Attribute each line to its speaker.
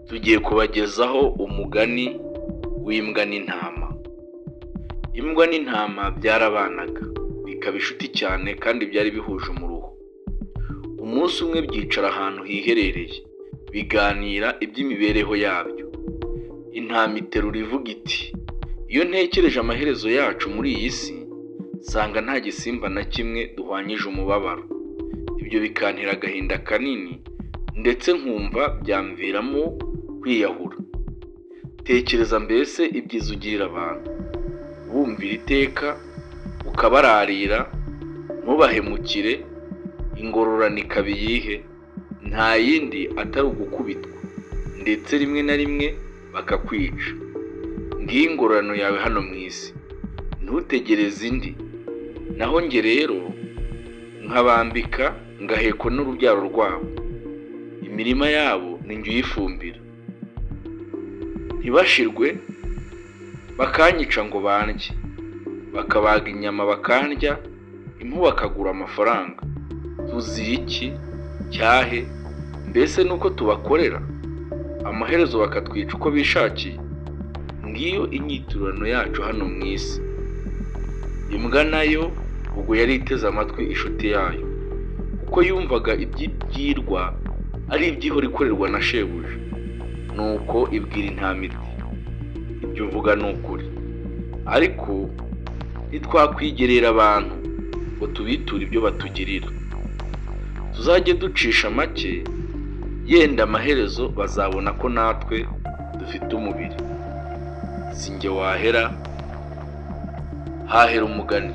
Speaker 1: Tugiye kubagezaho umugani w'imbwa n'intama. Imbwa n'intama byarabanaga, bikaba inshuti cyane kandi byari bihuje umuruho. Umunsi umwe byicara ahantu hiherereye, biganira iby'imibereho yabyo. Intama iterura ivuga iti, iyo ntekereje amaherezo yacu muri iyi si, nsanga nta gisimba na kimwe duhwanyije umubabaro. Ibyo bikantera agahinda kanini, ndetse nkumva byamviramo kwiyahura. Tekereza mbese ibyiza ugirira abantu, bumvira iteka, ukabararira, ntubahemukire, ingororano ikaba iyihe? Nta yindi atari ugukubitwa, ndetse rimwe na rimwe bakakwica. Ngiyi ingororano yawe hano mu isi, ntutegereze indi. Naho njye rero nkabambika ngahekwa n'urubyaro rwabo, imirima yabo ni njye uyifumbira. Ntibashirwe bakanyica ngo bandye, bakabaga inyama bakandya, impu bakagura amafaranga. Tuzira iki? Cyahe? Mbese nuko tubakorera, amaherezo bakatwica uko bishakiye. Ngiyo inyiturano yacu hano mu isi. Imbwa nayo ubwo yari iteze amatwi inshuti yayo, kuko yumvaga ibyibwirwa ari iby'ihora ikorerwa na shebuja. Nuko ibwira intama iti, ibyo uvuga ni ukuri, ariko ntitwakwigerera abantu ngo tubiture ibyo batugirira. Tuzajye ducisha make, yenda amaherezo bazabona ko natwe dufite umubiri. Si njye wahera, hahera umugani.